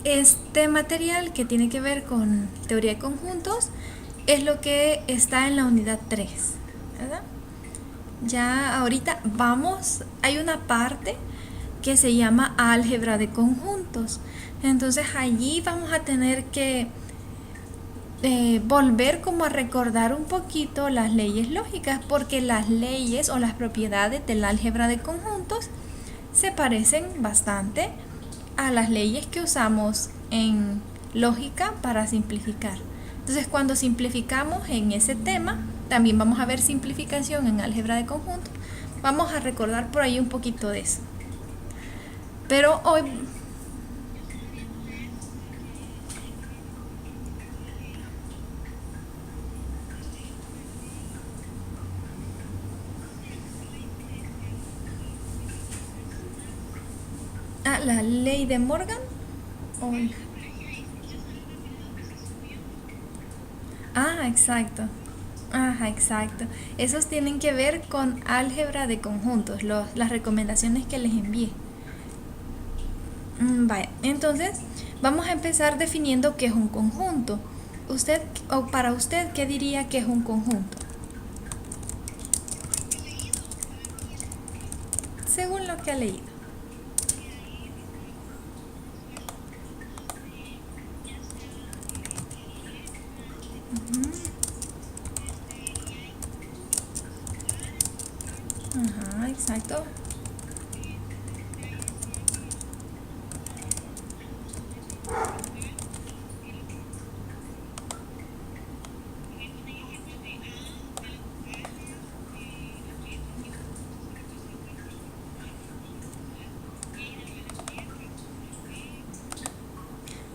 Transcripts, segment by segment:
Este material que tiene que ver con teoría de conjuntos es lo que está en la unidad 3, ¿verdad? Ya ahorita hay una parte que se llama álgebra de conjuntos. Entonces allí vamos a tener que volver como a recordar un poquito las leyes lógicas, porque las leyes o las propiedades del álgebra de conjuntos se parecen bastante a las leyes que usamos en lógica para simplificar. Entonces cuando simplificamos en ese tema, también vamos a ver simplificación en álgebra de conjuntos. Vamos a recordar por ahí un poquito de eso. Pero hoy la ley de Morgan. Hoy. Exacto. Ajá, exacto. Esos tienen que ver con álgebra de conjuntos, las recomendaciones que les envié. Vaya, entonces vamos a empezar definiendo qué es un conjunto. Usted, o para usted, ¿qué diría que es un conjunto? Según lo que ha leído. Ajá, exacto.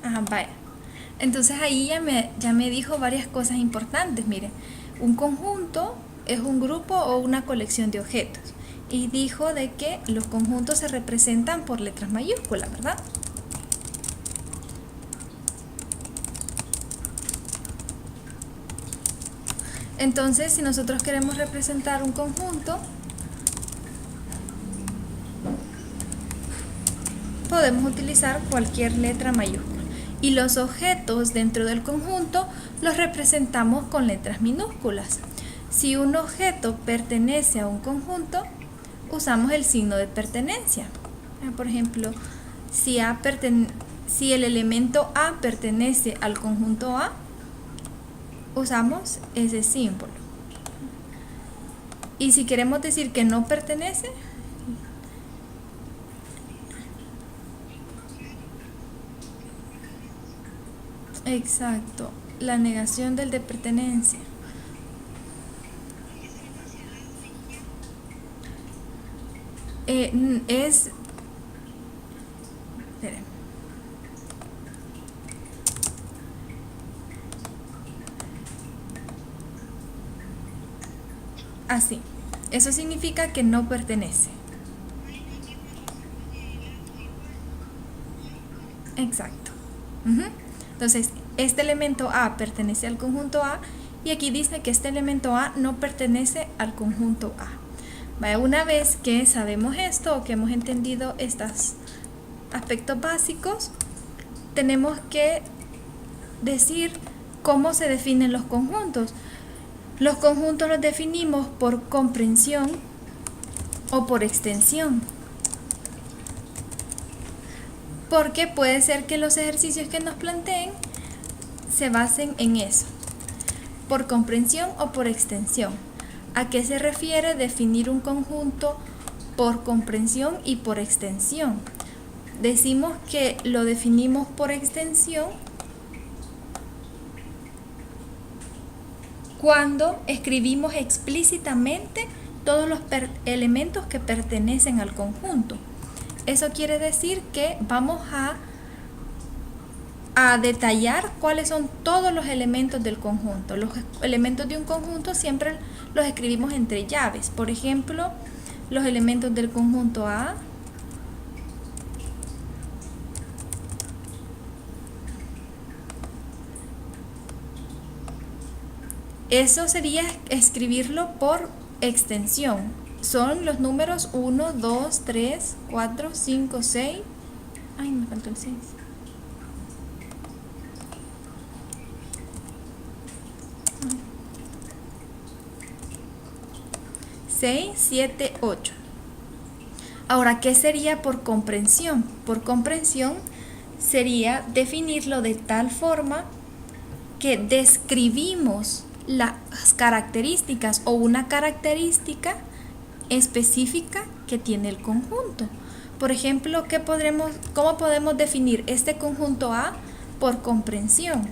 Ajá, vaya. Entonces ahí ya me dijo varias cosas importantes. Mire, un conjunto es un grupo o una colección de objetos. Y dijo de que los conjuntos se representan por letras mayúsculas, ¿verdad? Entonces, si nosotros queremos representar un conjunto, podemos utilizar cualquier letra mayúscula. Y los objetos dentro del conjunto los representamos con letras minúsculas. Si un objeto pertenece a un conjunto, usamos el signo de pertenencia. Por ejemplo, si el elemento A pertenece al conjunto A, usamos ese símbolo. Y si queremos decir que no pertenece, exacto, la negación del de pertenencia. Es... Esperen. Así. Eso significa que no pertenece. Exacto. Entonces, este elemento A pertenece al conjunto A y aquí dice que este elemento A no pertenece al conjunto A. Una vez que sabemos esto o que hemos entendido estos aspectos básicos, tenemos que decir cómo se definen los conjuntos. Los conjuntos los definimos por comprensión o por extensión. Porque puede ser que los ejercicios que nos planteen se basen en eso, por comprensión o por extensión. ¿A qué se refiere definir un conjunto por comprensión y por extensión? Decimos que lo definimos por extensión cuando escribimos explícitamente todos los elementos que pertenecen al conjunto. Eso quiere decir que vamos a detallar cuáles son todos los elementos del conjunto. Los elementos de un conjunto siempre los escribimos entre llaves. Por ejemplo, los elementos del conjunto A eso sería escribirlo por extensión. Son los números 1, 2, 3, 4, 5, 6. Ay, me faltó el 6. 6, 7, 8. Ahora, ¿qué sería por comprensión? Por comprensión sería definirlo de tal forma que describimos las características o una característica específica que tiene el conjunto. Por ejemplo, ¿cómo podemos definir este conjunto A por comprensión?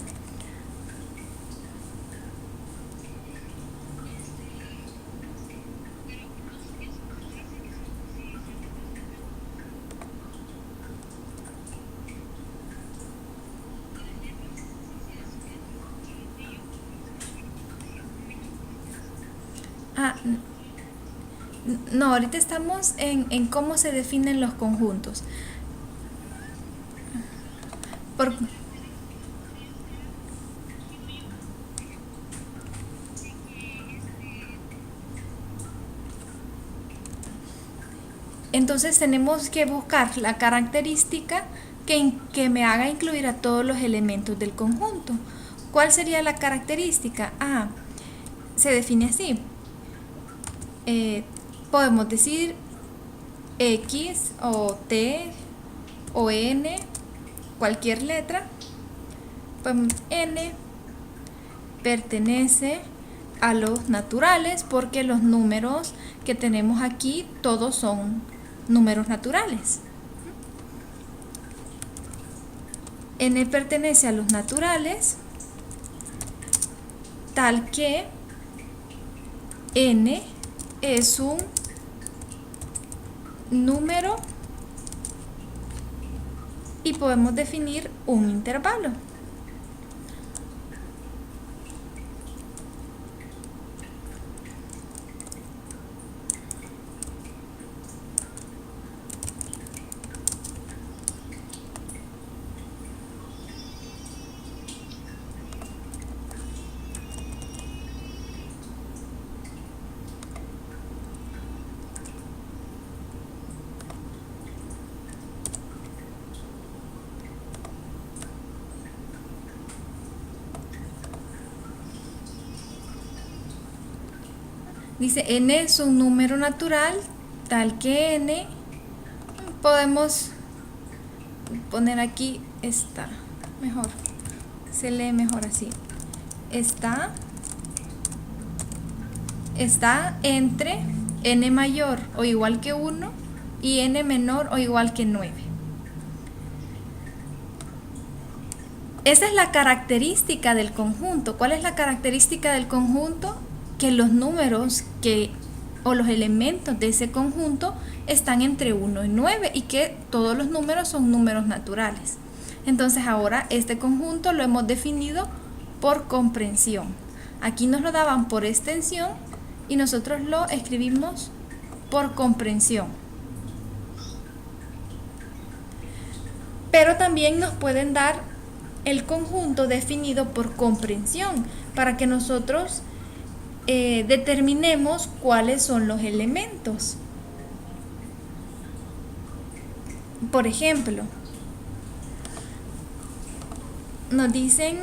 No, ahorita estamos en cómo se definen los conjuntos. Por, entonces tenemos que buscar la característica que me haga incluir a todos los elementos del conjunto. ¿Cuál sería la característica? Se define así. Podemos decir X o T o N, cualquier letra. Pues N pertenece a los naturales porque los números que tenemos aquí todos son números naturales. N pertenece a los naturales tal que N es un número y podemos definir un intervalo. Dice n es un número natural tal que n, podemos poner aquí está, mejor, se lee mejor así, está entre n mayor o igual que 1 y n menor o igual que 9. Esa es la característica del conjunto. ¿Cuál es la característica del conjunto? Que los números o los elementos de ese conjunto están entre 1 y 9 y que todos los números son números naturales. Entonces ahora este conjunto lo hemos definido por comprensión. Aquí nos lo daban por extensión y nosotros lo escribimos por comprensión. Pero también nos pueden dar el conjunto definido por comprensión para que nosotros determinemos cuáles son los elementos. Por ejemplo, nos dicen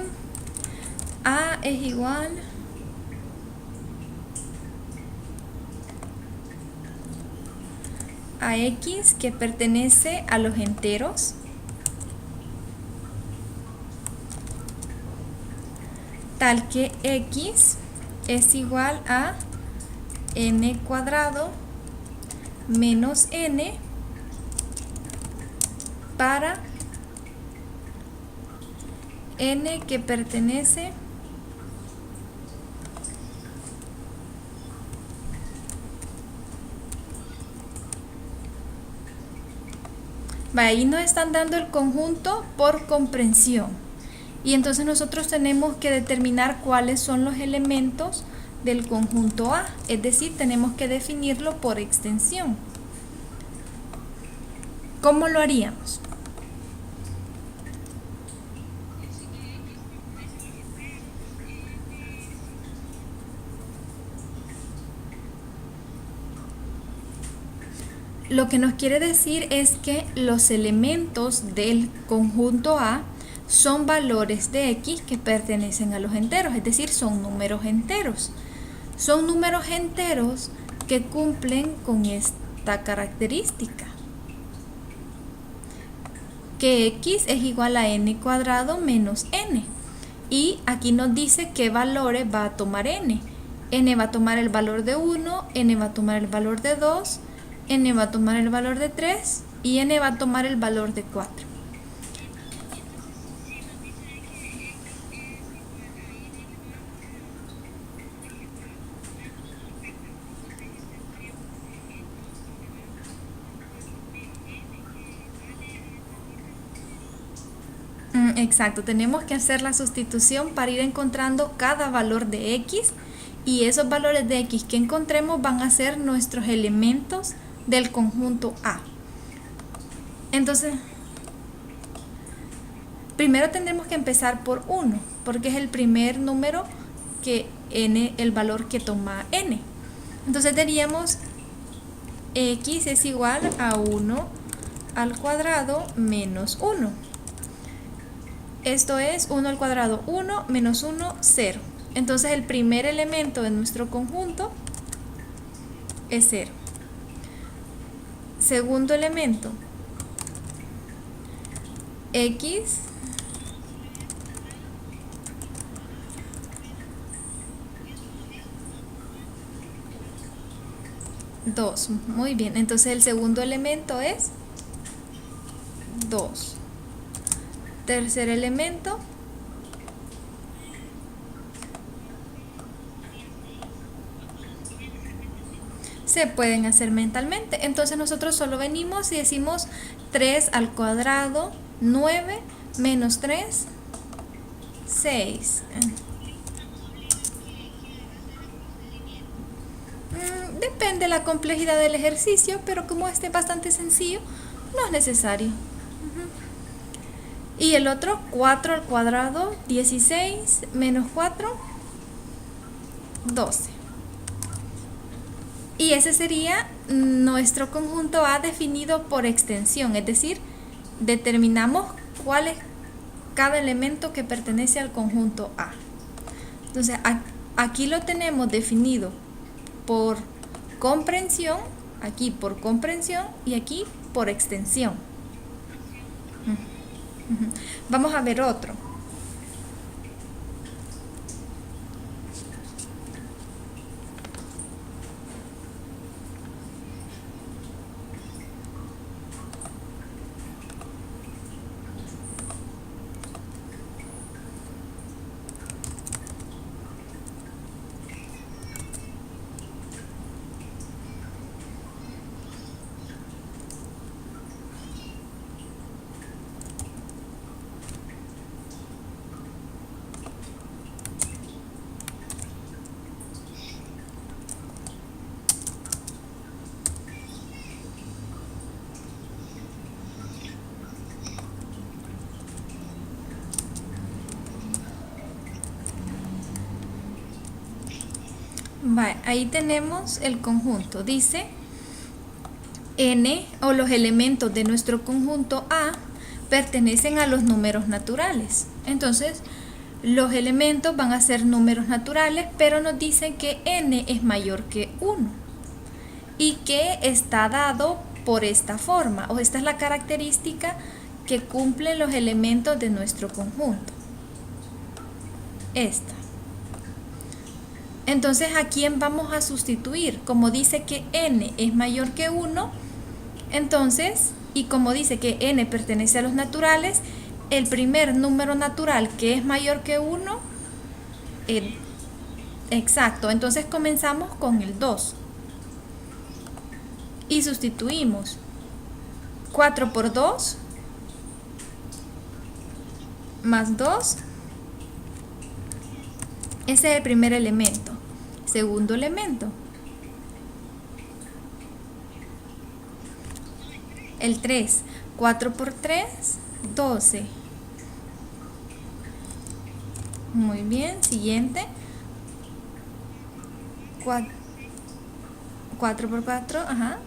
A es igual a X, que pertenece a los enteros, tal que X es igual a n cuadrado menos n para n que pertenece ahí nos están dando el conjunto por comprensión. Y entonces nosotros tenemos que determinar cuáles son los elementos del conjunto A, es decir, tenemos que definirlo por extensión. ¿Cómo lo haríamos? Lo que nos quiere decir es que los elementos del conjunto A son valores de X que pertenecen a los enteros, es decir, son números enteros. Son números enteros que cumplen con esta característica, que x es igual a n cuadrado menos n. Y aquí nos dice qué valores va a tomar n. N va a tomar el valor de 1, n va a tomar el valor de 2, n va a tomar el valor de 3 y n va a tomar el valor de 4. Exacto, tenemos que hacer la sustitución para ir encontrando cada valor de x, y esos valores de x que encontremos van a ser nuestros elementos del conjunto A. Entonces, primero tendremos que empezar por 1, porque es el primer número que n, el valor que toma n. Entonces diríamos x es igual a 1 al cuadrado menos 1. Esto es 1 al cuadrado 1 menos 1, 0. Entonces el primer elemento de nuestro conjunto es 0. Segundo elemento, x dos. Muy bien, entonces el segundo elemento es 2. Tercer elemento, se pueden hacer mentalmente. Entonces nosotros solo venimos y decimos 3 al cuadrado, 9 menos 3, 6. Depende de la complejidad del ejercicio, pero como este es bastante sencillo, no es necesario. Y el otro, 4 al cuadrado, 16 menos 4, 12. Y ese sería nuestro conjunto A definido por extensión, es decir, determinamos cuál es cada elemento que pertenece al conjunto A. Entonces, aquí lo tenemos definido por comprensión, aquí por comprensión y aquí por extensión. Vamos a ver otro. Ahí tenemos el conjunto. Dice n o los elementos de nuestro conjunto A pertenecen a los números naturales. Entonces los elementos van a ser números naturales, pero nos dicen que n es mayor que 1 y que está dado por esta forma, o esta es la característica que cumplen los elementos de nuestro conjunto. Esta. Entonces, ¿a quién vamos a sustituir? Como dice que n es mayor que 1, entonces, y como dice que n pertenece a los naturales, el primer número natural que es mayor que 1, exacto, entonces comenzamos con el 2. Y sustituimos 4 por 2, más 2. Ese es el primer elemento. Segundo elemento, el 3. 4 por 3, 12. Muy bien, siguiente. 4 por 4, ajá.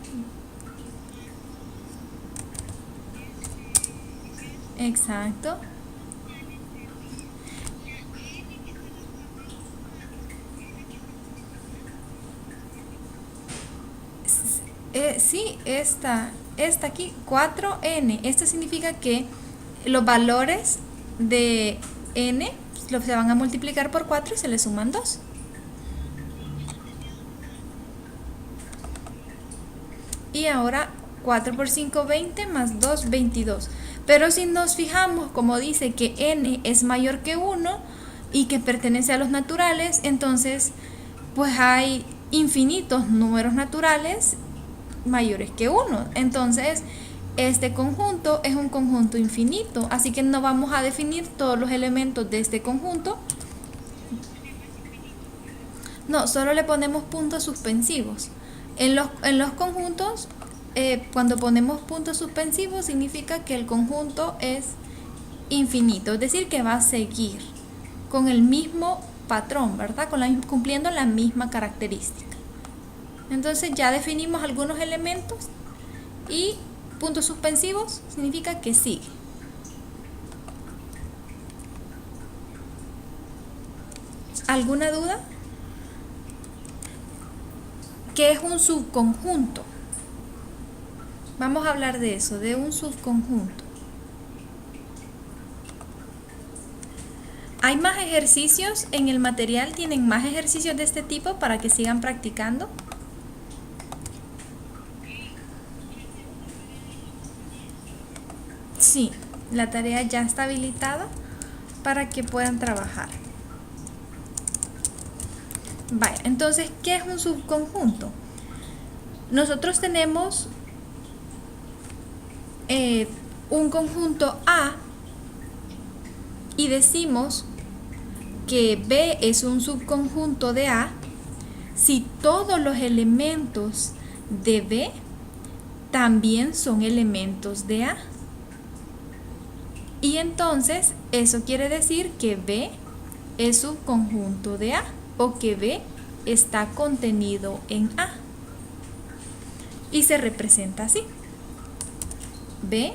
Exacto. Sí, esta aquí, 4n. Esto significa que los valores de n se van a multiplicar por 4 y se le suman 2. Y ahora 4 por 5, 20, más 2, 22. Pero si nos fijamos, como dice que n es mayor que 1 y que pertenece a los naturales, entonces pues hay infinitos números naturales mayores que 1. Entonces este conjunto es un conjunto infinito, así que no vamos a definir todos los elementos de este conjunto. No, solo le ponemos puntos suspensivos. En los conjuntos, cuando ponemos puntos suspensivos, significa que el conjunto es infinito, es decir, que va a seguir con el mismo patrón, ¿verdad? Cumpliendo la misma característica. Entonces ya definimos algunos elementos y puntos suspensivos significa que sigue. ¿Alguna duda? ¿Qué es un subconjunto? Vamos a hablar de eso, de un subconjunto. ¿Hay más ejercicios en el material? ¿Tienen más ejercicios de este tipo para que sigan practicando? Sí, la tarea ya está habilitada para que puedan trabajar. Vaya, entonces, ¿qué es un subconjunto? Nosotros tenemos un conjunto A y decimos que B es un subconjunto de A si todos los elementos de B también son elementos de A. Y entonces eso quiere decir que B es subconjunto de A o que B está contenido en A. Y se representa así. B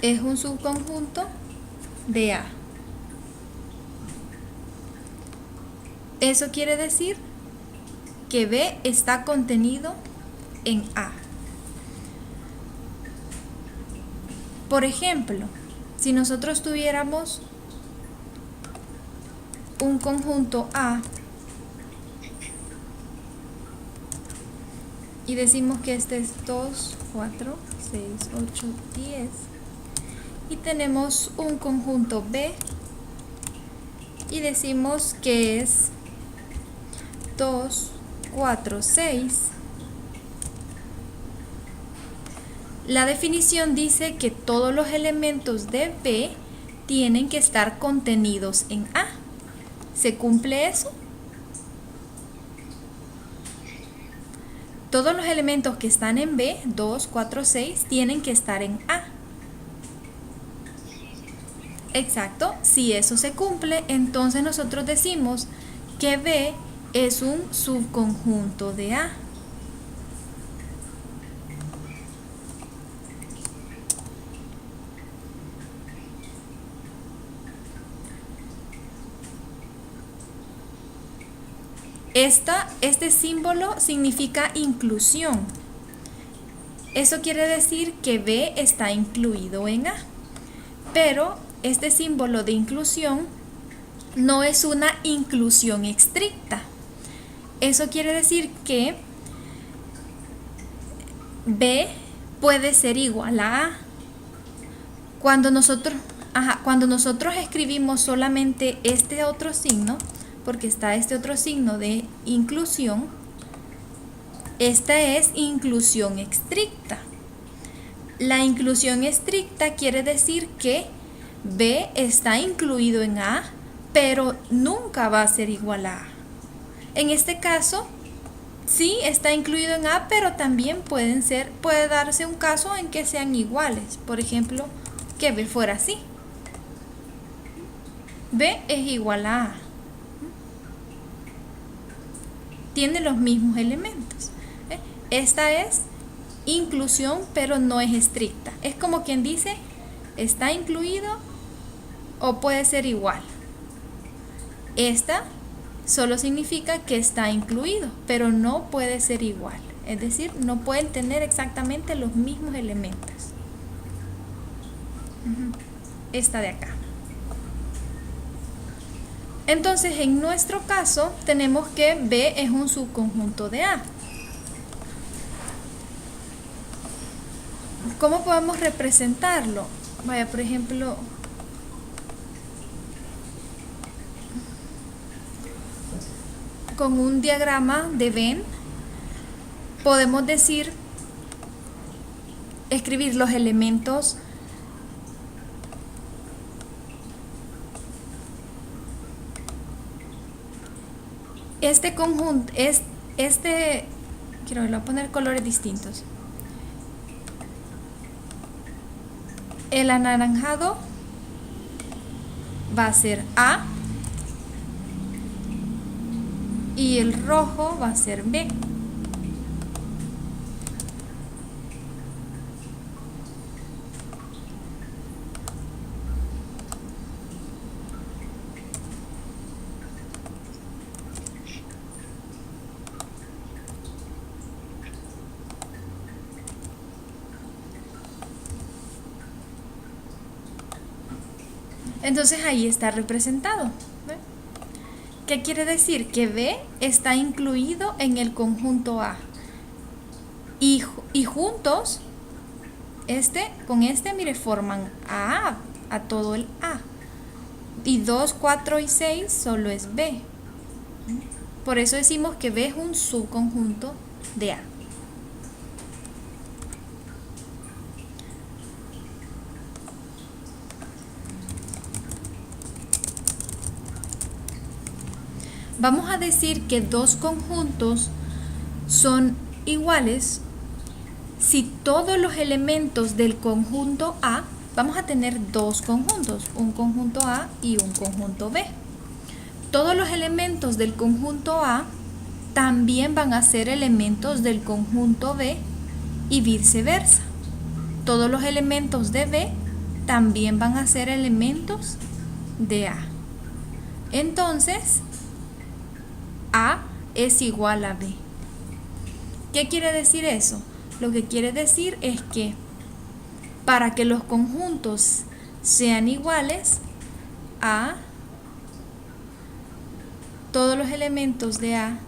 es un subconjunto de A. Eso quiere decir que B está contenido en A. Por ejemplo, si nosotros tuviéramos un conjunto A y decimos que este es 2, 4, 6, 8, 10 y tenemos un conjunto B y decimos que es 2, 4, 6. La definición dice que todos los elementos de B tienen que estar contenidos en A. ¿Se cumple eso? Todos los elementos que están en B, 2, 4, 6, tienen que estar en A. Exacto, si eso se cumple, entonces nosotros decimos que B es un subconjunto de A. Este símbolo significa inclusión. Eso quiere decir que B está incluido en A. Pero este símbolo de inclusión no es una inclusión estricta. Eso quiere decir que B puede ser igual a A. Cuando nosotros escribimos solamente este otro signo, porque está este otro signo de inclusión, esta es inclusión estricta. La inclusión estricta quiere decir que B está incluido en A, pero nunca va a ser igual a A. En este caso, sí está incluido en A, pero también puede darse un caso en que sean iguales. Por ejemplo, que B fuera así. B es igual a A. Tiene los mismos elementos. Esta es inclusión, pero no es estricta. Es como quien dice, está incluido o puede ser igual. Esta solo significa que está incluido, pero no puede ser igual. Es decir, no pueden tener exactamente los mismos elementos. Esta de acá. Entonces, en nuestro caso, tenemos que B es un subconjunto de A. ¿Cómo podemos representarlo? Vaya, por ejemplo, con un diagrama de Venn, podemos decir, escribir los elementos este conjunto, quiero poner colores distintos. El anaranjado va a ser A y el rojo va a ser B. Entonces ahí está representado. ¿Ve? ¿Qué quiere decir? Que B está incluido en el conjunto A. Y juntos, con mire, forman a todo el A. Y 2, 4 y 6 solo es B. Por eso decimos que B es un subconjunto de A. Vamos a decir que dos conjuntos son iguales si todos los elementos del conjunto A, vamos a tener dos conjuntos, un conjunto A y un conjunto B. Todos los elementos del conjunto A también van a ser elementos del conjunto B y viceversa. Todos los elementos de B también van a ser elementos de A. Entonces, A es igual a B. ¿Qué quiere decir eso? Lo que quiere decir es que para que los conjuntos sean iguales, todos los elementos de A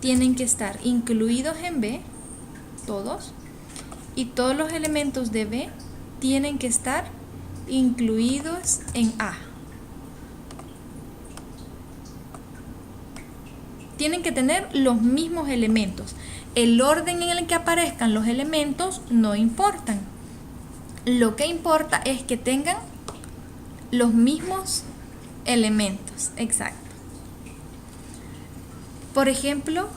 tienen que estar incluidos en B, todos, y todos los elementos de B tienen que estar incluidos en A. Tienen que tener los mismos elementos. El orden en el que aparezcan los elementos no importan. Lo que importa es que tengan los mismos elementos. Exacto. Por ejemplo,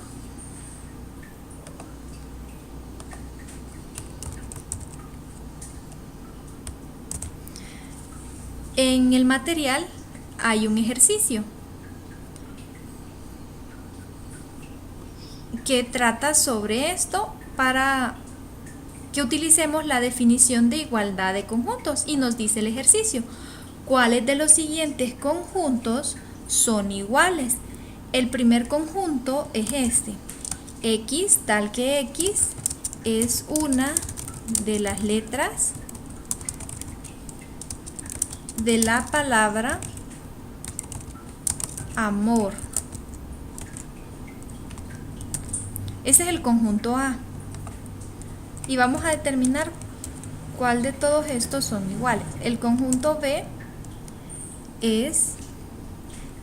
en el material hay un ejercicio que trata sobre esto para que utilicemos la definición de igualdad de conjuntos y nos dice el ejercicio: ¿cuáles de los siguientes conjuntos son iguales? El primer conjunto es este: X tal que X es una de las letras de la palabra amor. Ese es el conjunto A. Y vamos a determinar cuál de todos estos son iguales. El conjunto B es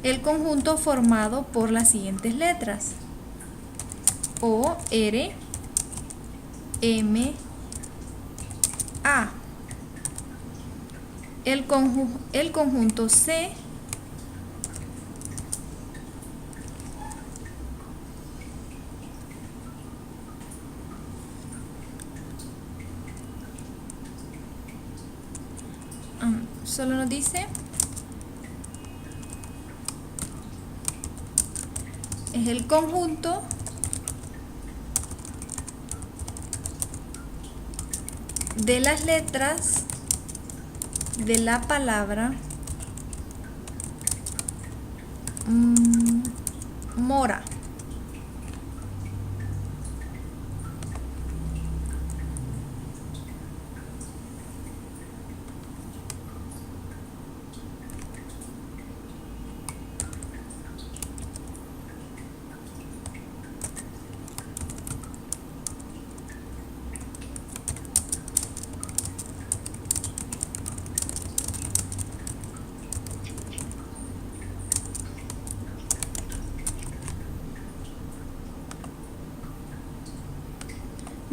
el conjunto formado por las siguientes letras: O, R, M, A. El conjunto C solo nos dice es el conjunto de las letras de la palabra mora.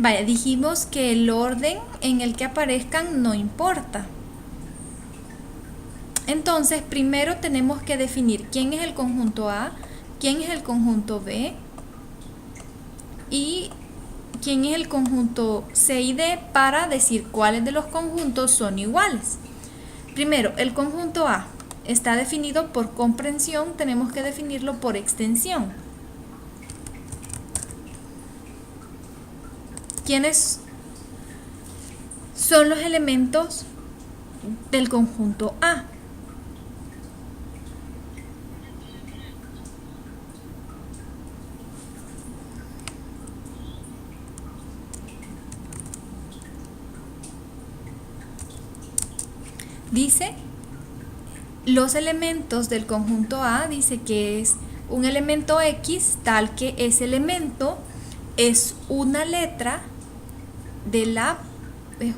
Vaya, dijimos que el orden en el que aparezcan no importa. Entonces, primero tenemos que definir quién es el conjunto A, quién es el conjunto B y quién es el conjunto C y D para decir cuáles de los conjuntos son iguales. Primero, el conjunto A está definido por comprensión, tenemos que definirlo por extensión. ¿Quiénes son los elementos del conjunto A? Dice, los elementos del conjunto A, dice que es un elemento X tal que ese elemento es una letra de la, es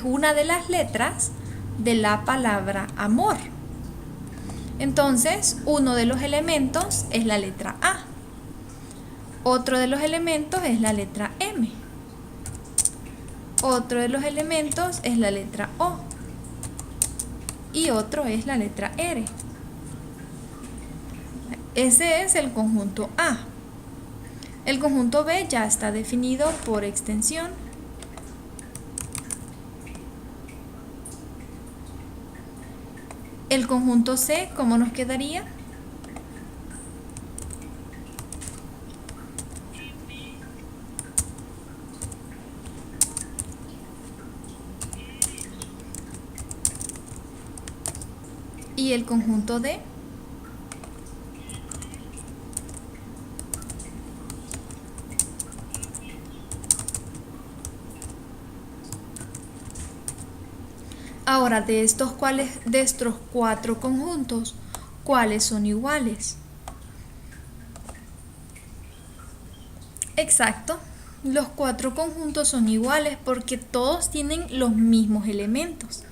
una de las letras de la palabra amor. Entonces, uno de los elementos es la letra A. Otro de los elementos es la letra M. Otro de los elementos es la letra O. Y otro es la letra R. Ese es el conjunto A. El conjunto B ya está definido por extensión. El conjunto C, ¿cómo nos quedaría? Y el conjunto D. Ahora, de estos cuatro conjuntos, ¿cuáles son iguales? Exacto, los cuatro conjuntos son iguales porque todos tienen los mismos elementos.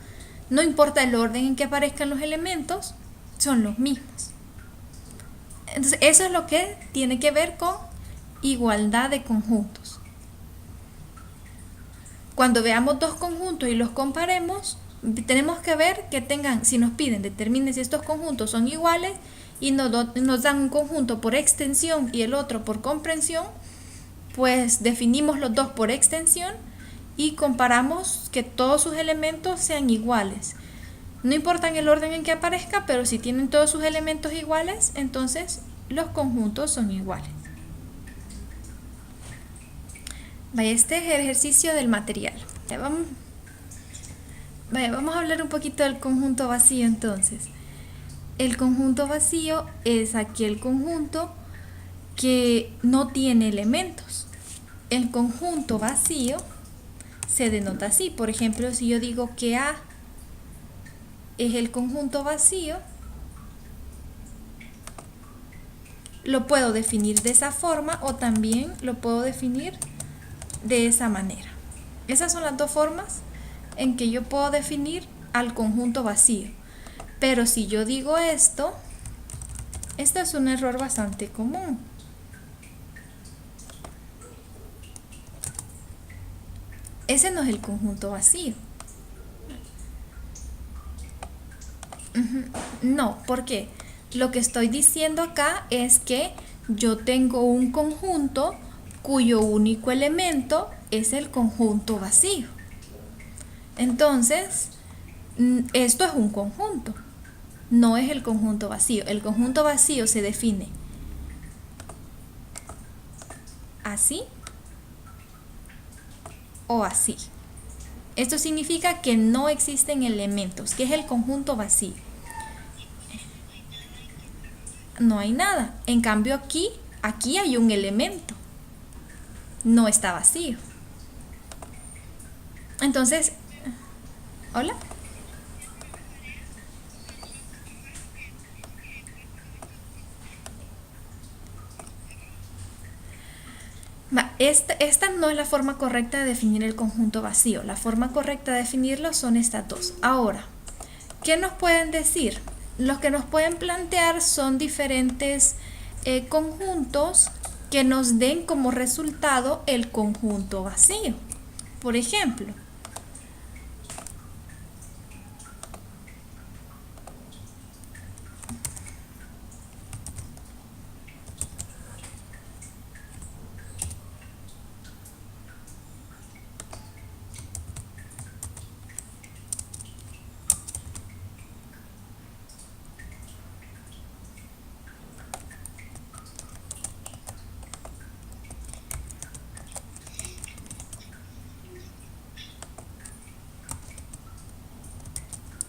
No importa el orden en que aparezcan los elementos, son los mismos. Entonces, eso es lo que tiene que ver con igualdad de conjuntos. Cuando veamos dos conjuntos y los comparemos, tenemos que ver que tengan, si nos piden, determine si estos conjuntos son iguales y nos dan un conjunto por extensión y el otro por comprensión, pues definimos los dos por extensión y comparamos que todos sus elementos sean iguales. No importa en el orden en que aparezca, pero si tienen todos sus elementos iguales, entonces los conjuntos son iguales. Vaya, este es el ejercicio del material. Vamos a hablar un poquito del conjunto vacío entonces. El conjunto vacío es aquel conjunto que no tiene elementos. El conjunto vacío se denota así. Por ejemplo, si yo digo que A es el conjunto vacío, lo puedo definir de esa forma o también lo puedo definir de esa manera. Esas son las dos formas en que yo puedo definir al conjunto vacío. Pero si yo digo esto es un error bastante común. Ese no es el conjunto vacío. No, ¿por qué? Lo que estoy diciendo acá es que yo tengo un conjunto cuyo único elemento es el conjunto vacío. Entonces, esto es un conjunto, no es el conjunto vacío. El conjunto vacío se define así o así. Esto significa que no existen elementos, que es el conjunto vacío. no hay nada. En cambio aquí hay un elemento. No está vacío. Entonces, ¿hola? Esta no es la forma correcta de definir el conjunto vacío. La forma correcta de definirlo son estas dos. Ahora, ¿qué nos pueden decir? Los que nos pueden plantear son diferentes conjuntos que nos den como resultado el conjunto vacío. Por ejemplo,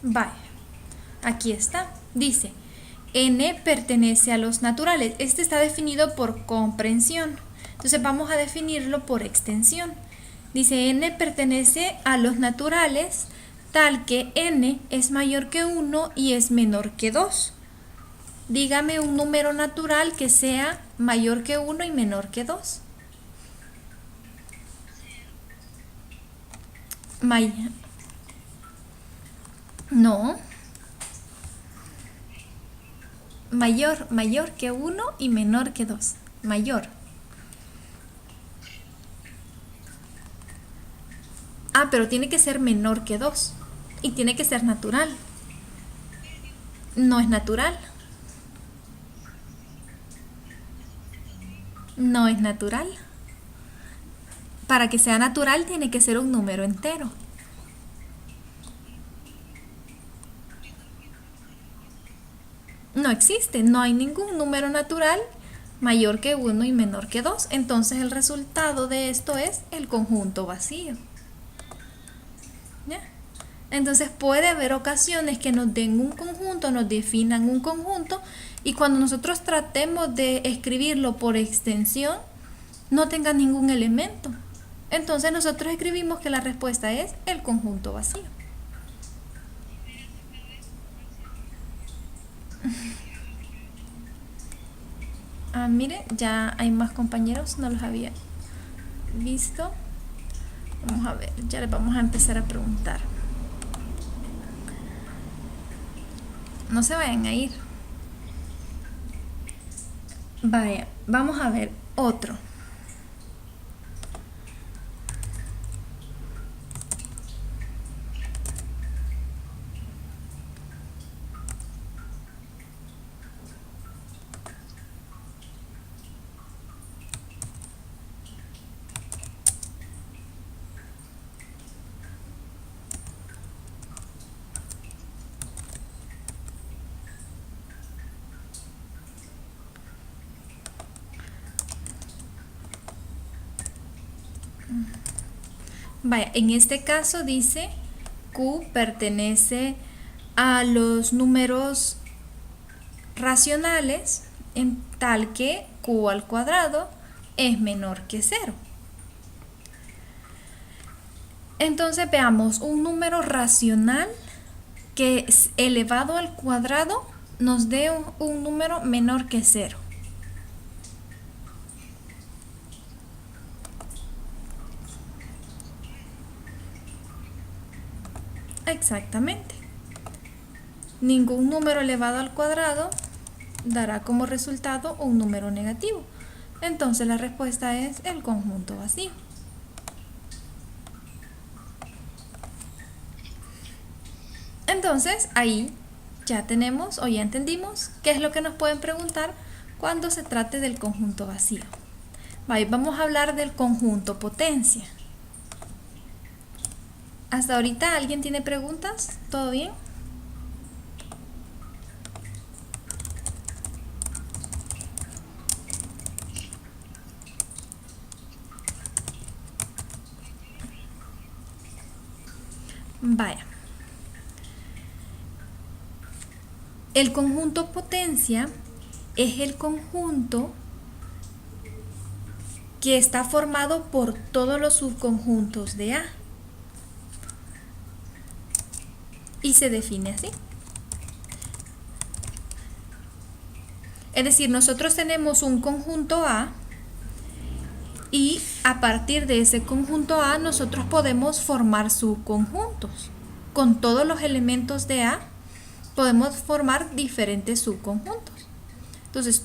vaya, aquí está. Dice, n pertenece a los naturales. Este está definido por comprensión. Entonces vamos a definirlo por extensión. Dice, n pertenece a los naturales tal que n es mayor que 1 y es menor que 2. Dígame un número natural que sea mayor que 1 y menor que 2. No. Mayor que 1 y menor que 2. Mayor. Ah, pero tiene que ser menor que 2. Y tiene que ser natural. No es natural. No es natural. Para que sea natural tiene que ser un número entero. No existe, no hay ningún número natural mayor que 1 y menor que 2. Entonces el resultado de esto es el conjunto vacío. ¿Ya? Entonces puede haber ocasiones que nos den un conjunto, nos definan un conjunto y cuando nosotros tratemos de escribirlo por extensión no tenga ningún elemento. Entonces nosotros escribimos que la respuesta es el conjunto vacío. Ah, mire, ya hay más compañeros, no los había visto. Vamos a ver, ya les vamos a empezar a preguntar. No se vayan a ir. Vaya, vamos a ver otro. Vaya, en este caso dice Q pertenece a los números racionales en tal que Q al cuadrado es menor que 0. Entonces veamos un número racional que es elevado al cuadrado nos dé un número menor que 0. Exactamente. Ningún número elevado al cuadrado dará como resultado un número negativo. Entonces la respuesta es el conjunto vacío. Entonces ahí ya tenemos o ya entendimos qué es lo que nos pueden preguntar cuando se trate del conjunto vacío. Vamos a hablar del conjunto potencia. ¿Hasta ahorita alguien tiene preguntas? ¿Todo bien? Vaya. El conjunto potencia es el conjunto que está formado por todos los subconjuntos de A. Y se define así. Es decir, nosotros tenemos un conjunto A y a partir de ese conjunto A nosotros podemos formar subconjuntos. Con todos los elementos de A podemos formar diferentes subconjuntos. Entonces,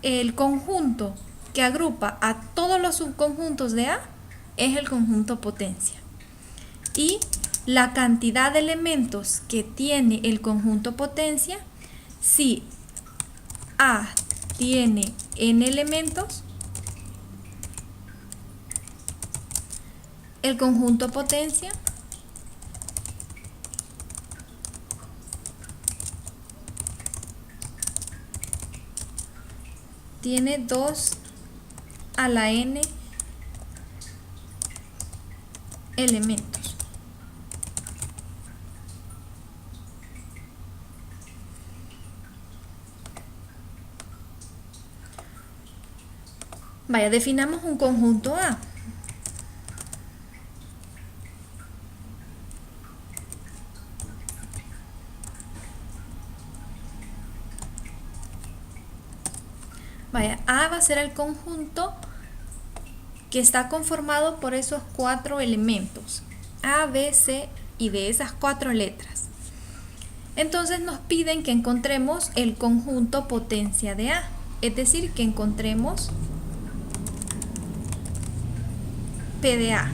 el conjunto que agrupa a todos los subconjuntos de A es el conjunto potencia. Y la cantidad de elementos que tiene el conjunto potencia, si A tiene n elementos, el conjunto potencia tiene 2 a la n elementos. Vaya, definamos un conjunto A. Vaya, A va a ser el conjunto que está conformado por esos 4 elementos, A, B, C y D, esas 4 letras. Entonces nos piden que encontremos el conjunto potencia de A, es decir, que encontremos P de A.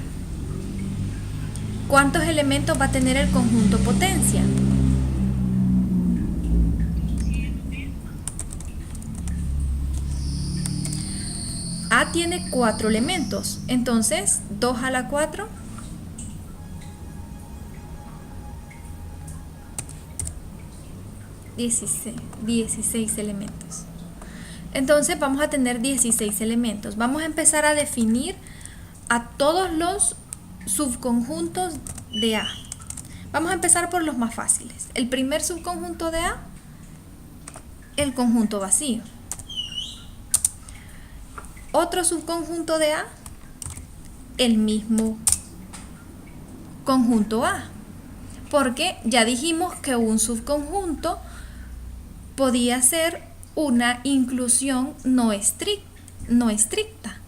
¿Cuántos elementos va a tener el conjunto potencia? A tiene 4 elementos, entonces 2 a la 4, 16 elementos. Entonces vamos a tener 16 elementos. Vamos a empezar a definir a todos los subconjuntos de A. Vamos a empezar por los más fáciles. El primer subconjunto de A, el conjunto vacío. Otro subconjunto de A, el mismo conjunto A. Porque ya dijimos que un subconjunto podía ser una inclusión no estricta.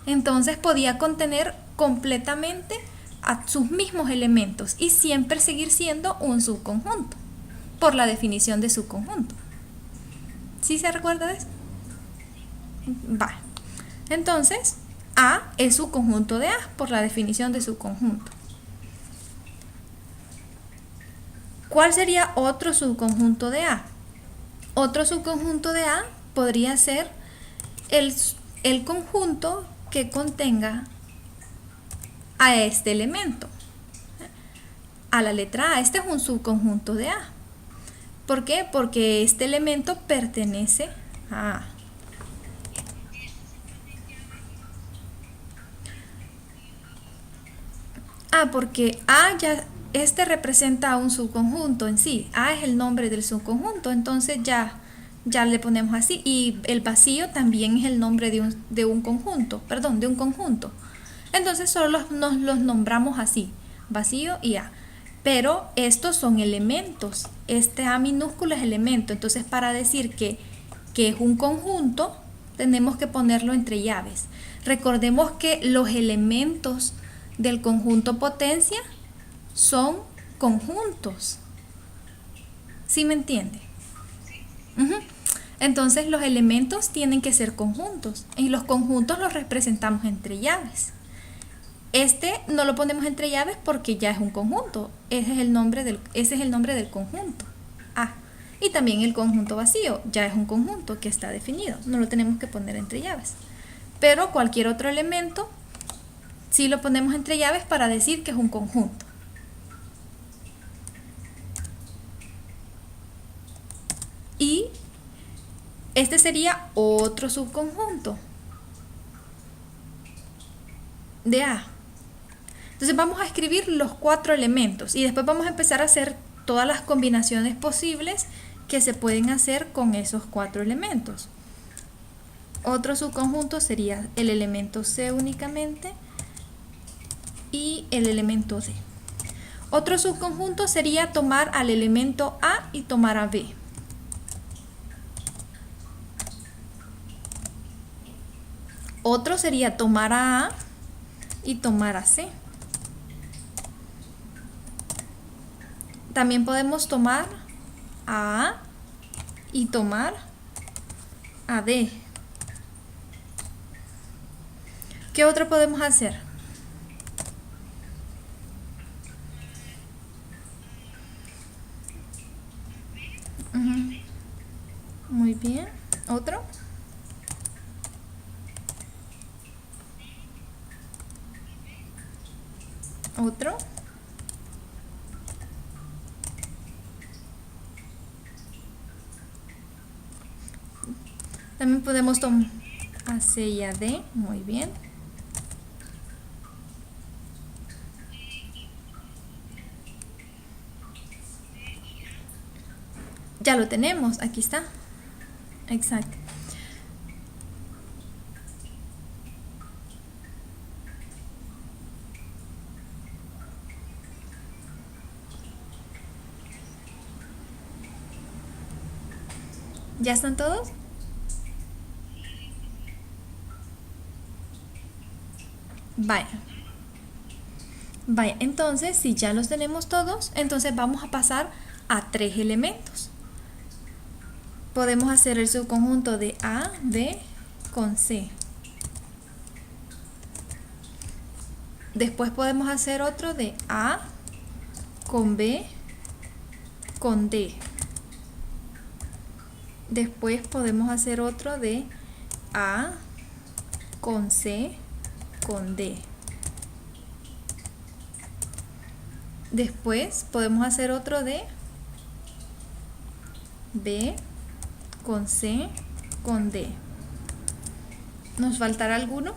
Entonces podía contener completamente a sus mismos elementos y siempre seguir siendo un subconjunto por la definición de subconjunto. ¿Sí se recuerda de eso? Va. Entonces, A es subconjunto de A por la definición de subconjunto. ¿Cuál sería otro subconjunto de A? Otro subconjunto de A podría ser el conjunto que contenga a este elemento, a la letra A. Este es un subconjunto de A. ¿Por qué? Porque este elemento pertenece a A. Porque A ya, este representa a un subconjunto en sí. A es el nombre del subconjunto, entonces ya le ponemos así. Y el vacío también es el nombre de un conjunto. Entonces solo nos los nombramos así, vacío y A. Pero estos son elementos. Este A minúsculo es elemento. Entonces para decir que es un conjunto, tenemos que ponerlo entre llaves. Recordemos que los elementos del conjunto potencia son conjuntos. ¿Sí me entiende? Entonces los elementos tienen que ser conjuntos y los conjuntos los representamos entre llaves. Este no lo ponemos entre llaves porque ya es un conjunto. Ese es el nombre del conjunto A. Y también el conjunto vacío ya es un conjunto que está definido. No lo tenemos que poner entre llaves. Pero cualquier otro elemento sí lo ponemos entre llaves para decir que es un conjunto. Y este sería otro subconjunto de A. Entonces vamos a escribir los 4 elementos y después vamos a empezar a hacer todas las combinaciones posibles que se pueden hacer con esos 4 elementos. Otro subconjunto sería el elemento C únicamente y el elemento D. Otro subconjunto sería tomar al elemento A y tomar a B. Otro sería tomar a A y tomar a C. También podemos tomar a A y tomar a D. ¿Qué otro podemos hacer? Muy bien. ¿Otro? ¿Otro? También podemos tomar a C y a D. Muy bien. Ya lo tenemos, aquí está. Exacto. ¿Ya están todos? Vaya. Vaya, entonces si ya los tenemos todos, entonces vamos a pasar a 3 elementos. Podemos hacer el subconjunto de A, B con C. Después podemos hacer otro de A con B con D. Después podemos hacer otro de A con C con D. Después podemos hacer otro de B con C con D. ¿Nos faltará alguno?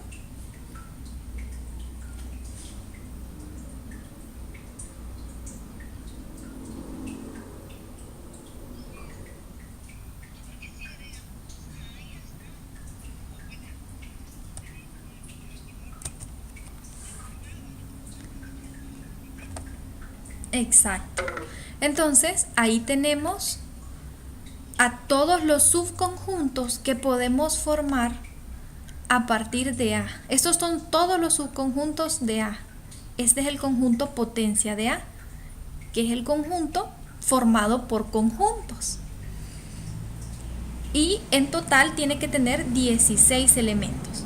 Exacto. Entonces, ahí tenemos a todos los subconjuntos que podemos formar a partir de A. Estos son todos los subconjuntos de A. Este es el conjunto potencia de A, que es el conjunto formado por conjuntos. Y en total tiene que tener 16 elementos.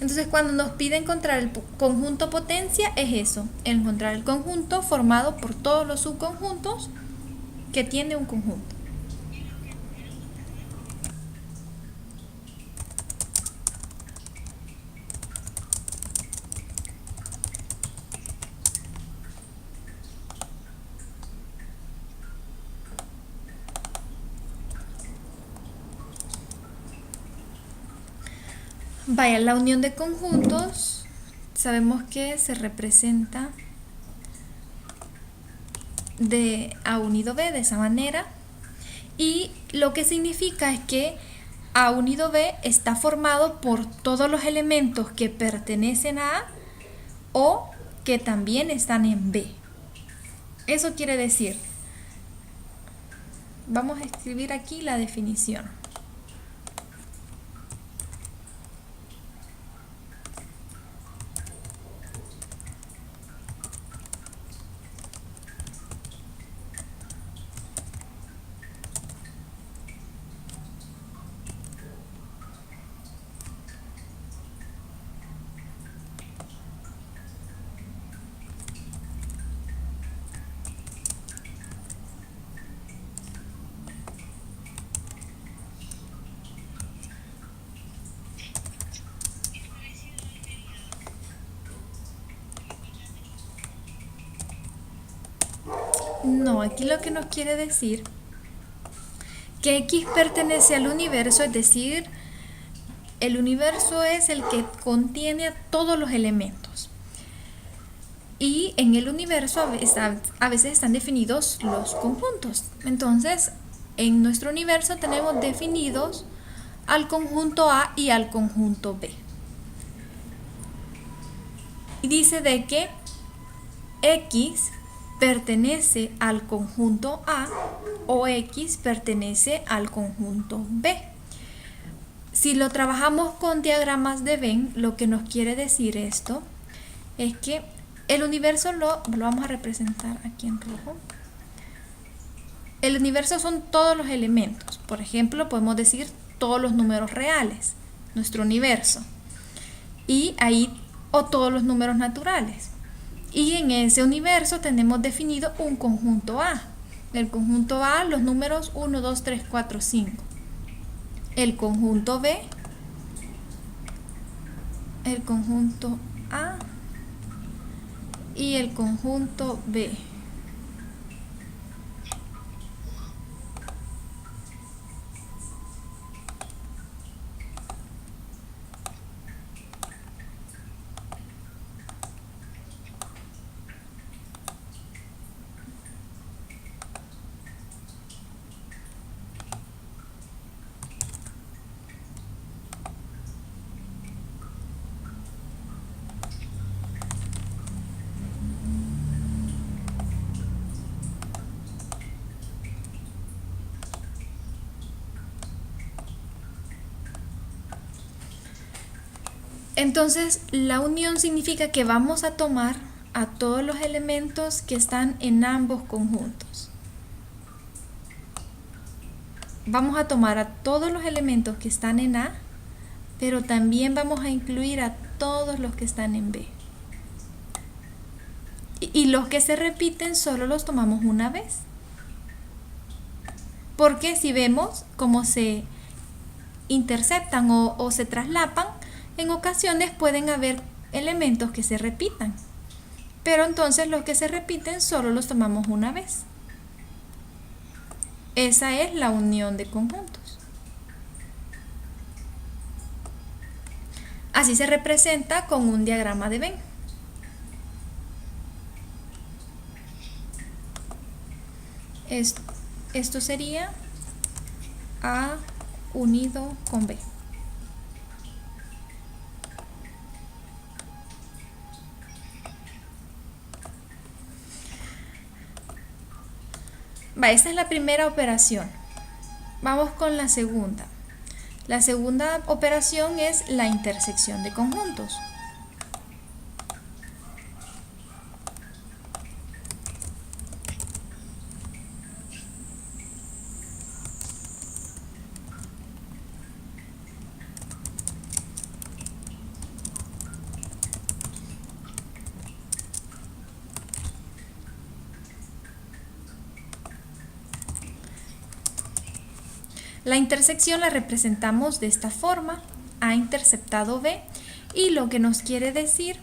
Entonces cuando nos pide encontrar el conjunto potencia es eso, encontrar el conjunto formado por todos los subconjuntos que tiene un conjunto. Vaya, la unión de conjuntos sabemos que se representa de A unido B de esa manera, y lo que significa es que A unido B está formado por todos los elementos que pertenecen a A o que también están en B. Eso quiere decir, vamos a escribir aquí la definición. No, aquí lo que nos quiere decir que X pertenece al universo, es decir, el universo es el que contiene a todos los elementos. Y en el universo a veces están definidos los conjuntos. Entonces, en nuestro universo tenemos definidos al conjunto A y al conjunto B. Y dice de que X pertenece al conjunto A o X pertenece al conjunto B. Si lo trabajamos con diagramas de Venn, lo que nos quiere decir esto es que el universo lo vamos a representar aquí en rojo. El universo son todos los elementos. Por ejemplo, podemos decir todos los números reales, nuestro universo. Y ahí, o todos los números naturales. Y en ese universo tenemos definido un conjunto A. El conjunto A, los números 1, 2, 3, 4, 5. El conjunto B, el conjunto A y el conjunto B. Entonces, la unión significa que vamos a tomar a todos los elementos que están en ambos conjuntos. Vamos a tomar a todos los elementos que están en A, pero también vamos a incluir a todos los que están en B. Y los que se repiten solo los tomamos una vez. Porque si vemos cómo se interceptan o se traslapan, en ocasiones pueden haber elementos que se repitan, pero entonces los que se repiten solo los tomamos una vez. Esa es la unión de conjuntos. Así se representa con un diagrama de Venn. Esto sería A unido con B. Esta es la primera operación. Vamos con la segunda. La segunda operación es la intersección de conjuntos. La intersección la representamos de esta forma, A interceptado B, y lo que nos quiere decir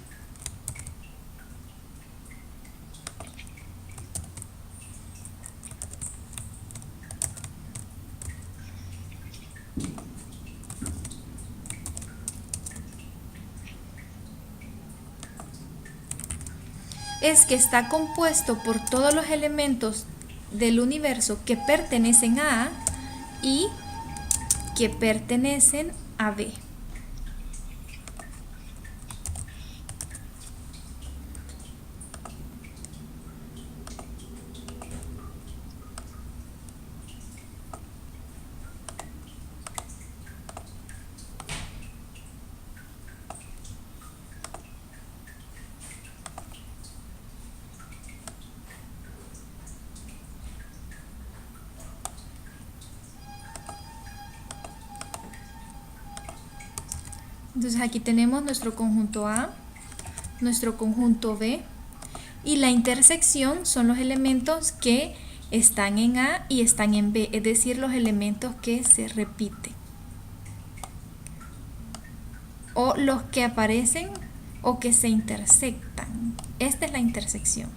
es que está compuesto por todos los elementos del universo que pertenecen a A y que pertenecen a B. Entonces aquí tenemos nuestro conjunto A, nuestro conjunto B, y la intersección son los elementos que están en A y están en B, es decir, los elementos que se repiten o los que aparecen o que se intersectan. Esta es la intersección.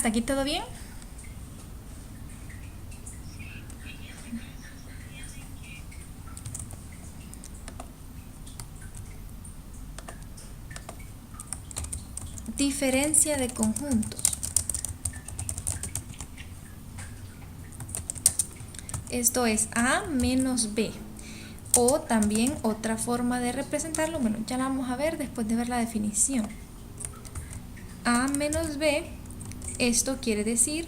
¿Hasta aquí todo bien? Diferencia de conjuntos. Esto es A menos B. O también otra forma de representarlo, bueno, ya la vamos a ver después de ver la definición. A menos B, esto quiere decir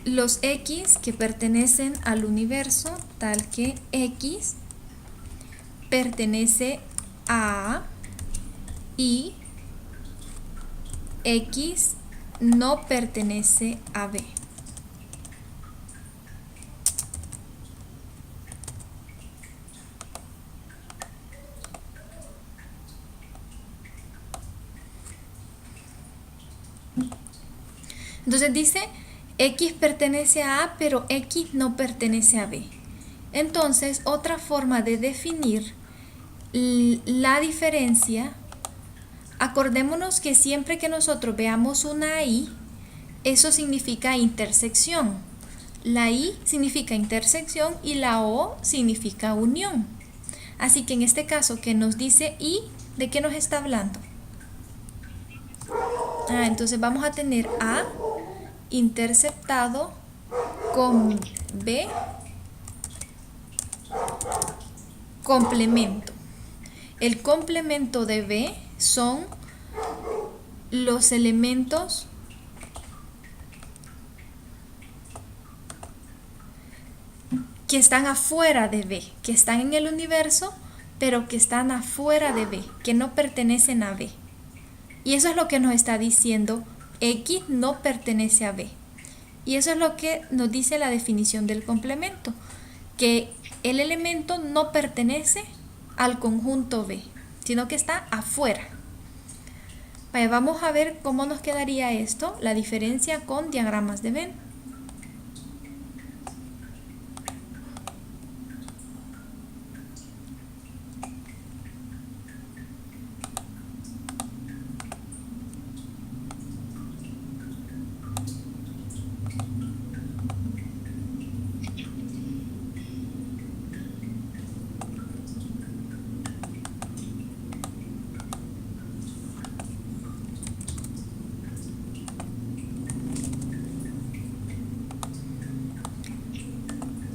los X que pertenecen al universo, tal que X pertenece a A y X no pertenece a B. Entonces dice, X pertenece a A, pero X no pertenece a B. Entonces, otra forma de definir la diferencia, acordémonos que siempre que nosotros veamos una I, eso significa intersección. La I significa intersección y la O significa unión. Así que en este caso que nos dice I, ¿de qué nos está hablando? Entonces vamos a tener A interceptado con B complemento. El complemento de B son los elementos que están afuera de B, que están en el universo, pero que están afuera de B, que no pertenecen a B. Y eso es lo que nos está diciendo, X no pertenece a B. Y eso es lo que nos dice la definición del complemento, que el elemento no pertenece al conjunto B, sino que está afuera. Vamos a ver cómo nos quedaría esto, la diferencia con diagramas de Venn.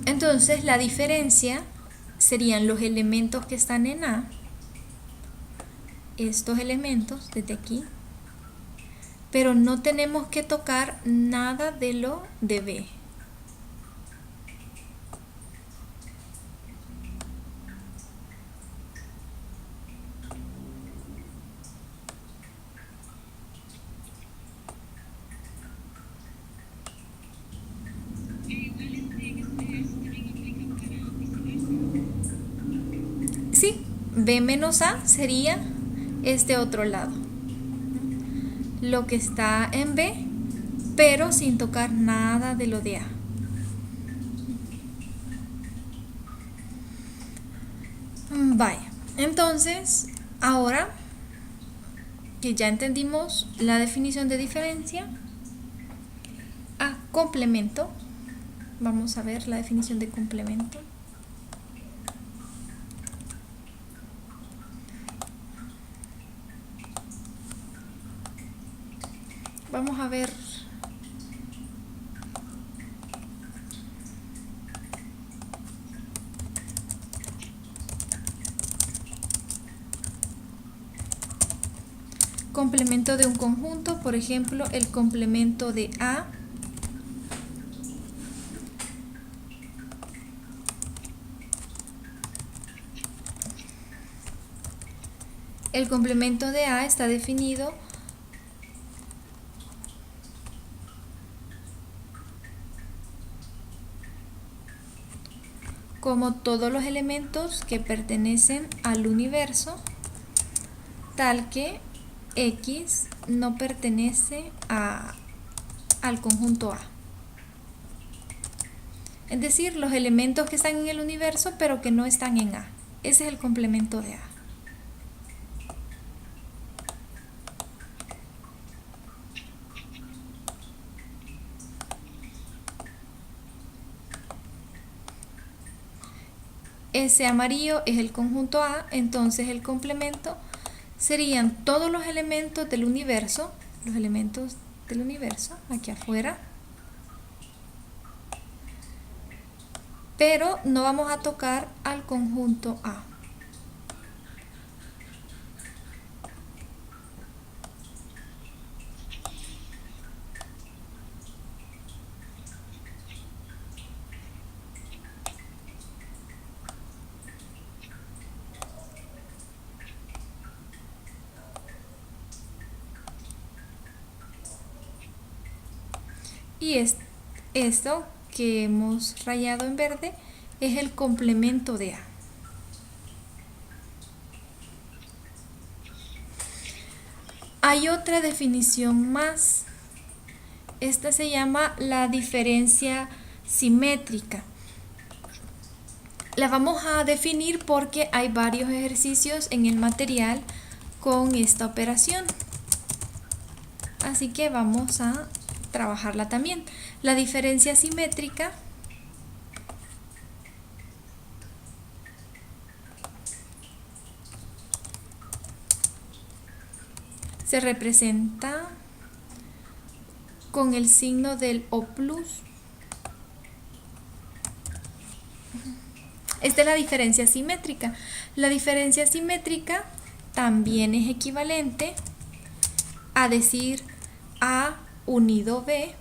Entonces la diferencia serían los elementos que están en A, estos elementos desde aquí, pero no tenemos que tocar nada de lo de B. Sí, B menos A sería este otro lado. Lo que está en B, pero sin tocar nada de lo de A. Vaya, entonces, ahora que ya entendimos la definición de diferencia, a complemento, vamos a ver la definición de complemento. Vamos a ver complemento de un conjunto, por ejemplo, el complemento de A el complemento de A está definido como todos los elementos que pertenecen al universo, tal que X no pertenece al conjunto A. Es decir, los elementos que están en el universo pero que no están en A. Ese es el complemento de A. ese amarillo es el conjunto A, entonces el complemento serían todos los elementos del universo, aquí afuera, pero no vamos a tocar al conjunto A. Y esto que hemos rayado en verde es el complemento de A. Hay otra definición más. Esta se llama la diferencia simétrica. La vamos a definir porque hay varios ejercicios en el material con esta operación. Así que vamos a trabajarla también. La diferencia simétrica se representa con el signo del O+. Esta es la diferencia simétrica. La diferencia simétrica también es equivalente a decir A unido B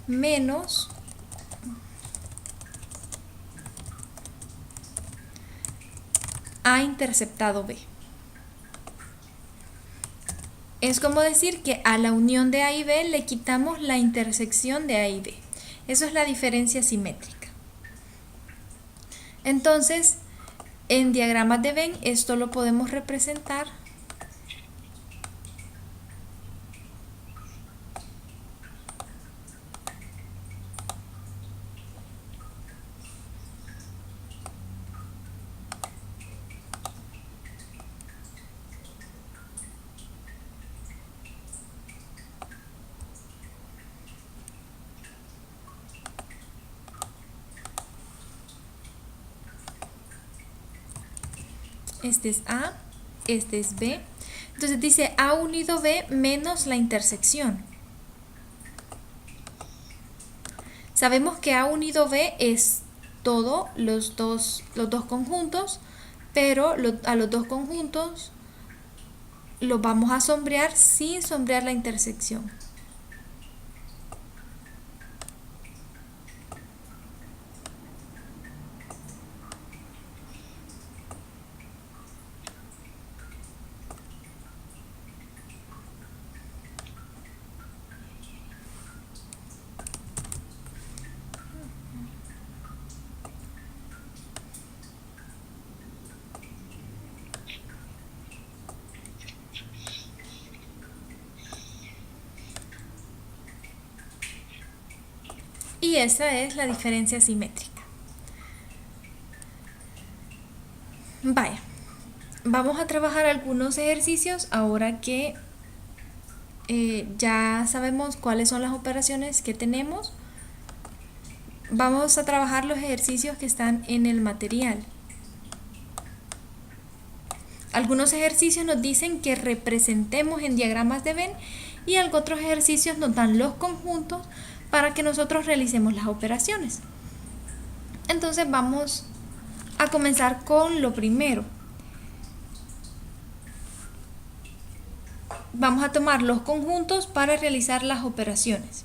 menos A interceptado B. Es como decir que a la unión de A y B le quitamos la intersección de A y B. Eso es la diferencia simétrica. Entonces, en diagramas de Venn esto lo podemos representar este es A, este es B. Entonces dice A unido B menos la intersección. Sabemos que A unido B es todo, los dos conjuntos, pero a los dos conjuntos los vamos a sombrear sin sombrear la intersección. Y esa es la diferencia simétrica. Vaya, vamos a trabajar algunos ejercicios ahora que ya sabemos cuáles son las operaciones que tenemos. Vamos a trabajar los ejercicios que están en el material. Algunos ejercicios nos dicen que representemos en diagramas de Venn y otros ejercicios nos dan los conjuntos para que nosotros realicemos las operaciones. Entonces vamos a comenzar con lo primero. Vamos a tomar los conjuntos para realizar las operaciones.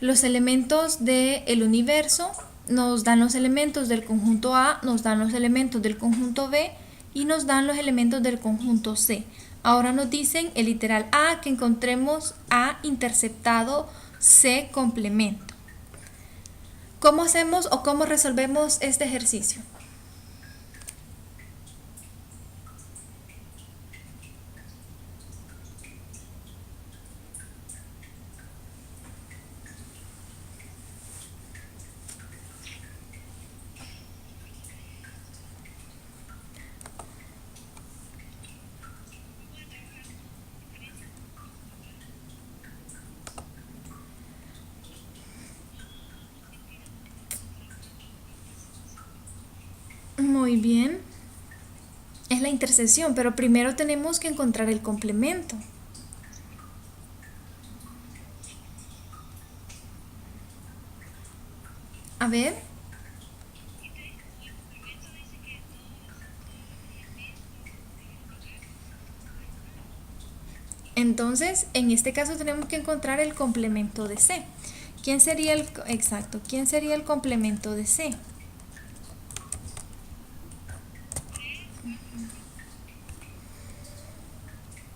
Los elementos del universo nos dan los elementos del conjunto A, nos dan los elementos del conjunto B y nos dan los elementos del conjunto C. Ahora nos dicen el literal A que encontremos A interceptado C complemento. ¿Cómo hacemos o cómo resolvemos este ejercicio? Muy bien. Es la intersección, pero primero tenemos que encontrar el complemento. A ver. Entonces, en este caso tenemos que encontrar el complemento de C. ¿Quién sería exacto? ¿Quién sería el complemento de C?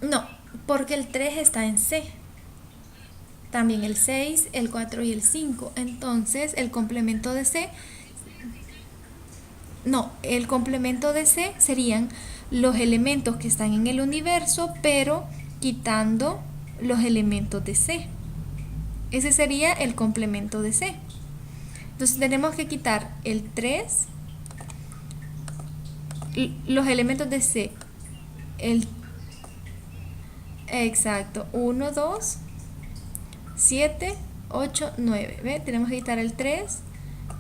No, porque el 3 está en C. También el 6, el 4 y el 5. Entonces, el complemento de C... No, el complemento de C serían los elementos que están en el universo, pero quitando los elementos de C. Ese sería el complemento de C. Entonces tenemos que quitar el 3, los elementos de C. Exacto, 1, 2, 7, 8, 9. ¿Ve? Tenemos que quitar el 3,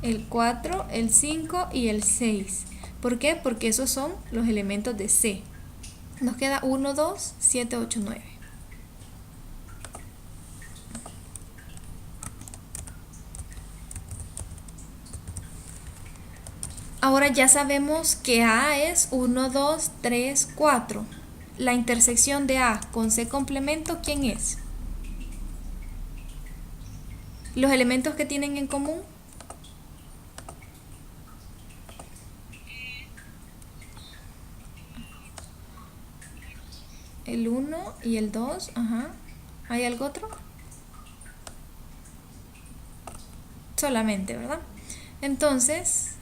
el 4, el 5 y el 6. ¿Por qué? Porque esos son los elementos de C. Nos queda 1, 2, 7, 8, 9. Ahora ya sabemos que A es 1, 2, 3, 4. La intersección de A con C complemento, ¿quién es? Los elementos que tienen en común. El 1 y el 2, ajá. ¿Hay algo otro? Solamente, ¿verdad? Entonces,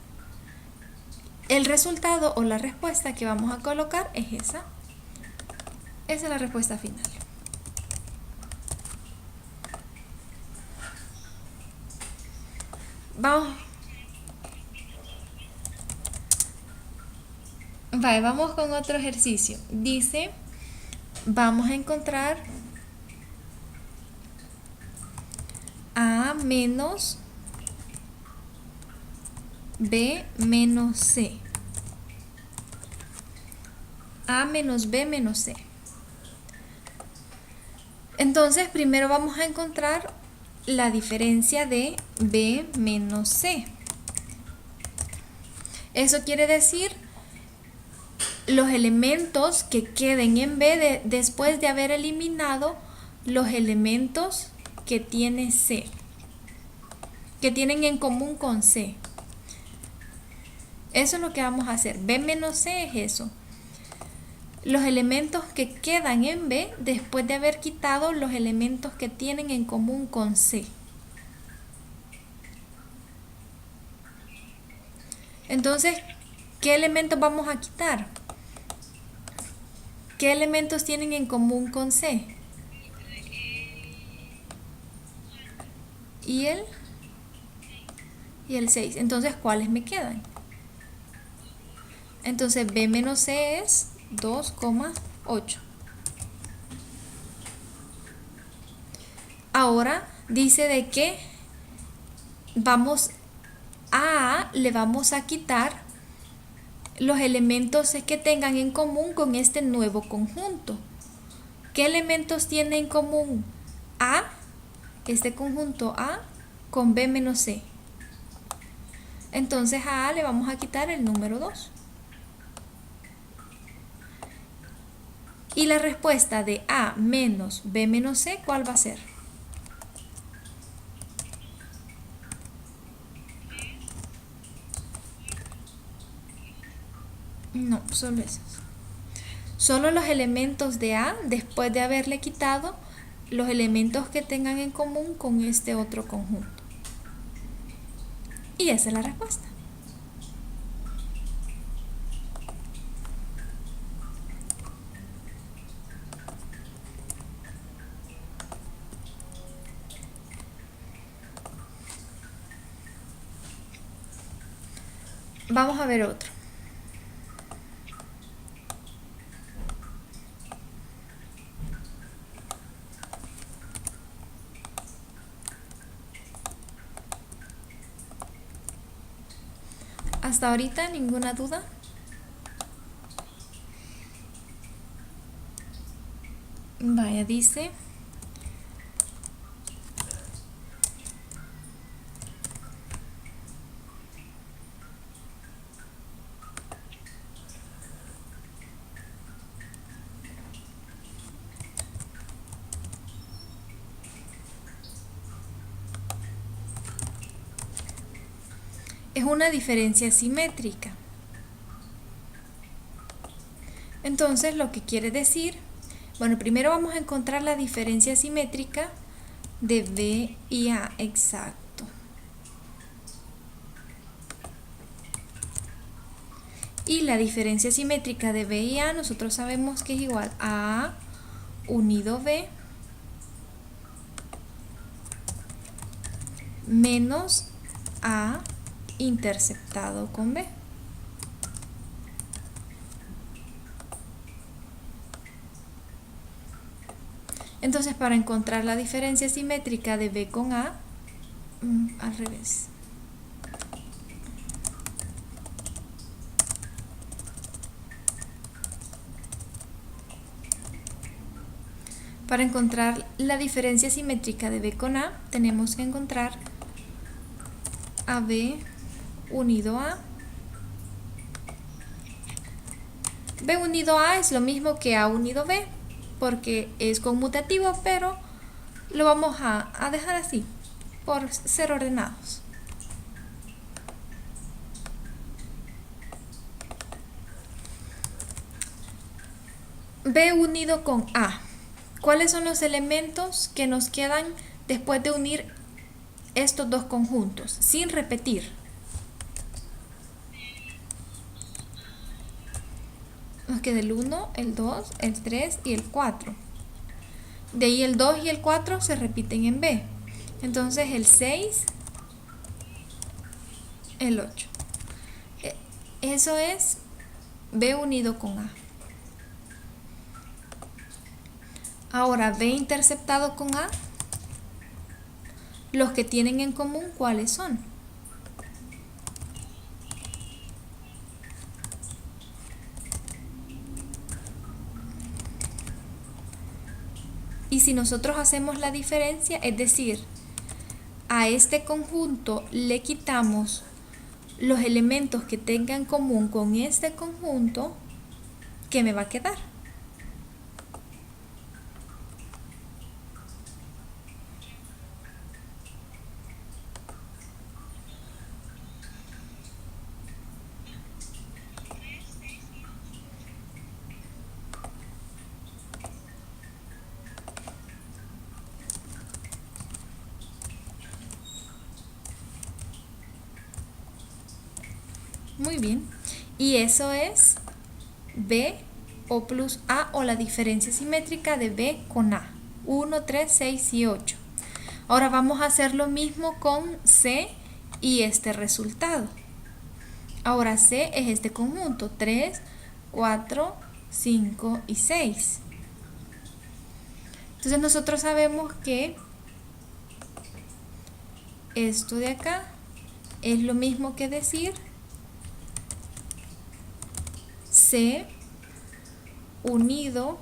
el resultado o la respuesta que vamos a colocar es esa. Esa es la respuesta final. Vamos con otro ejercicio. Dice, vamos a encontrar A menos B menos C. A menos B menos C. Entonces, primero vamos a encontrar la diferencia de B menos C. Eso quiere decir los elementos que queden en B después de haber eliminado los elementos que tiene C, que tienen en común con C. Eso es lo que vamos a hacer. B menos C es eso. Los elementos que quedan en B después de haber quitado los elementos que tienen en común con C. Entonces, ¿qué elementos vamos a quitar? ¿Qué elementos tienen en común con C? Y el 6. Entonces, ¿cuáles me quedan? Entonces, B menos C es 2,8. Ahora dice de que le vamos a quitar los elementos que tengan en común con este nuevo conjunto. ¿Qué elementos tiene en común A, este conjunto A, con B menos C? Entonces a A le vamos a quitar el número 2. Y la respuesta de A menos B menos C, ¿cuál va a ser? No, solo esos. Solo los elementos de A después de haberle quitado los elementos que tengan en común con este otro conjunto. Y esa es la respuesta. Vamos a ver otro. ¿Hasta ahorita ninguna duda? Vaya, dice... es una diferencia simétrica. Entonces, lo que quiere decir, bueno, primero vamos a encontrar la diferencia simétrica de B y A exacto. Y la diferencia simétrica de B y A nosotros sabemos que es igual a A unido B menos A interceptado con B. Entonces, para encontrar la diferencia simétrica de B con A, al revés. Para encontrar la diferencia simétrica de B con A, tenemos que encontrar AB unido a. B unido a es lo mismo que A unido B, porque es conmutativo, pero lo vamos a dejar así, por ser ordenados. B unido con A. ¿Cuáles son los elementos que nos quedan después de unir estos dos conjuntos, sin repetir? Nos queda el 1, el 2, el 3 y el 4. De ahí el 2 y el 4 se repiten en B. Entonces el 6, el 8. Eso es B unido con A. Ahora, B interceptado con A, los que tienen en común, ¿cuáles son? Y si nosotros hacemos la diferencia, es decir, a este conjunto le quitamos los elementos que tenga en común con este conjunto, ¿qué me va a quedar? Muy bien. Y eso es B o plus A, o la diferencia simétrica de B con A. 1, 3, 6 y 8. Ahora vamos a hacer lo mismo con C y este resultado. Ahora C es este conjunto, 3, 4, 5 y 6. Entonces nosotros sabemos que esto de acá es lo mismo que decir C unido